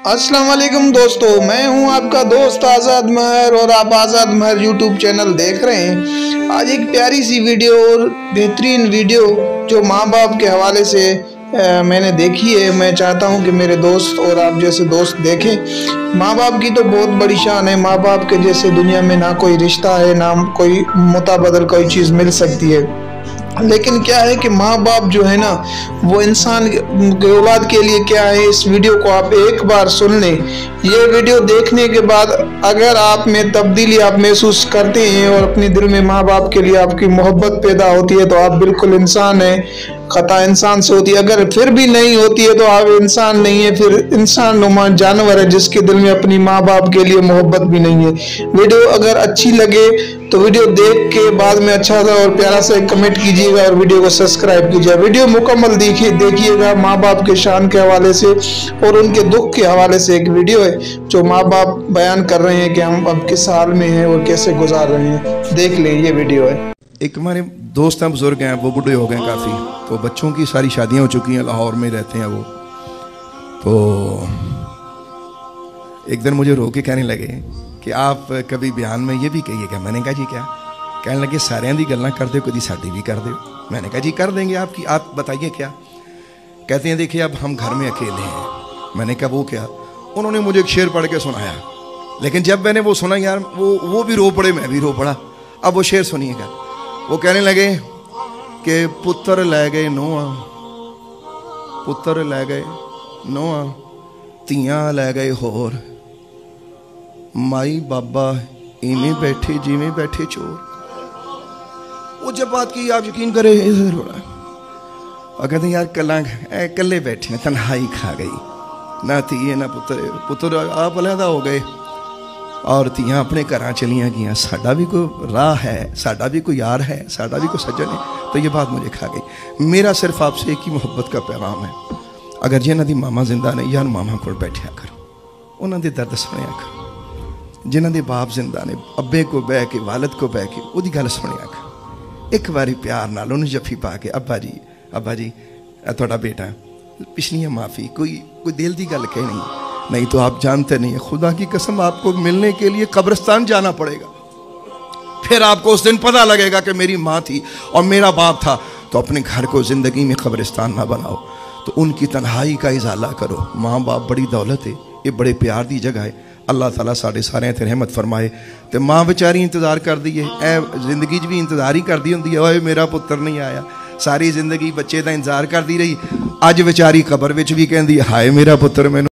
अस्सलाम वालेकुम दोस्तों, मैं हूं आपका दोस्त आज़ाद महर और आप आज़ाद महर यूट्यूब चैनल देख रहे हैं। आज एक प्यारी सी वीडियो और बेहतरीन वीडियो जो माँ बाप के हवाले से मैंने देखी है। मैं चाहता हूं कि मेरे दोस्त और आप जैसे दोस्त देखें। माँ बाप की तो बहुत बड़ी शान है। माँ बाप के जैसे दुनिया में ना कोई रिश्ता है, ना कोई मुताबदल कोई चीज़ मिल सकती है। लेकिन क्या है कि माँ बाप जो है ना, वो इंसान के औलाद के लिए क्या है। इस वीडियो को आप एक बार सुन लें। ये वीडियो देखने के बाद अगर आप में तब्दीली आप महसूस करते हैं और अपने दिल में माँ बाप के लिए आपकी मोहब्बत पैदा होती है तो आप बिल्कुल इंसान हैं। खता इंसान से होती है, अगर फिर भी नहीं होती है तो आप इंसान नहीं है, फिर इंसान नुमा जानवर है जिसके दिल में अपनी माँ बाप के लिए मोहब्बत भी नहीं है। वीडियो अगर अच्छी लगे तो वीडियो देख के बाद में अच्छा सा और प्यारा सा एक कमेंट कीजिएगा और वीडियो को सब्सक्राइब कीजिएगा। वीडियो मुकम्मल देखिएगा। माँ बाप के शान के हवाले से और उनके दुख के हवाले से एक वीडियो है जो माँ बाप बयान कर रहे हैं कि हम अब किस हाल में हैं और कैसे गुजार रहे हैं। देख लें, ये वीडियो है। एक हमारे दोस्त हैं, बुजुर्ग हैं, वो बूढ़े हो गए काफ़ी, तो बच्चों की सारी शादियां हो चुकी हैं, लाहौर में रहते हैं वो। तो एक दिन मुझे रो के कहने लगे कि आप कभी बयान में ये भी कहिए क्या। मैंने कहा जी क्या। कहने लगे सारियां दी गल्लां कर दो, कभी साडी भी कर दो। मैंने कहा जी कर देंगे आपकी, आप बताइए क्या। कहते हैं देखिए अब हम घर में अकेले हैं। मैंने कहा वो क्या। उन्होंने मुझे एक शेर पढ़ के सुनाया, लेकिन जब मैंने वो सुना यार वो भी रो पड़े, मैं भी रो पड़ा। अब वो शेर सुनिएगा। वो कहने लगे कि पुत्र लै गए नोआ, पुत्र लै गए नोआ, तियां लै गए होर, माई बाबा इवें बैठे जिवें बैठे चोर। वो जब बात की आप यकीन करें कहते यार कल्ले बैठे, तन्हाई खा गई, ना धीए ना पुत्र। पुत्र आप अलहदा हो गए और तियां अपने घर चलियां गई। साडा भी कोई राह है, साडा भी कोई यार है, साडा भी कोई सज्जन है। तो ये बात मुझे खा गई। मेरा सिर्फ आपसे एक ही मोहब्बत का पैगाम है, अगर जिन्हां दी मामा जिंदा ने यार मामा कोल बैठिया करो, उन्हां दे दर्द सुनिया करो। जिन्हां दे बाप जिंदा ने अब्बे को बह के वालद को बह के उहदी गल सुनिया करो। एक बारी प्यार नाल उन्हें जफ्फी पा के अब्बा जी तुहाडा बेटा, पिछलियां माफ़ी, कोई दिल की गल कहनी नहीं तो आप जानते नहीं है। खुदा की कसम आपको मिलने के लिए कब्रिस्तान जाना पड़ेगा, फिर आपको उस दिन पता लगेगा कि मेरी माँ थी और मेरा बाप था। तो अपने घर को ज़िंदगी में कब्रिस्तान ना बनाओ, तो उनकी तन्हाई का इजाला करो। माँ बाप बड़ी दौलत है, ये बड़े प्यार की जगह है। अल्लाह ताला साढ़े सारे ते रहमत फरमाए। तो माँ बेचारी इंतज़ार कर दी है, जिंदगी भी इंतज़ार ही करती होंगी, ओए मेरा पुत्र नहीं आया। सारी जिंदगी बच्चे का इंतज़ार करती रही, अज बेचारी कबर विच भी कहती हाय मेरा पुत्र मैनू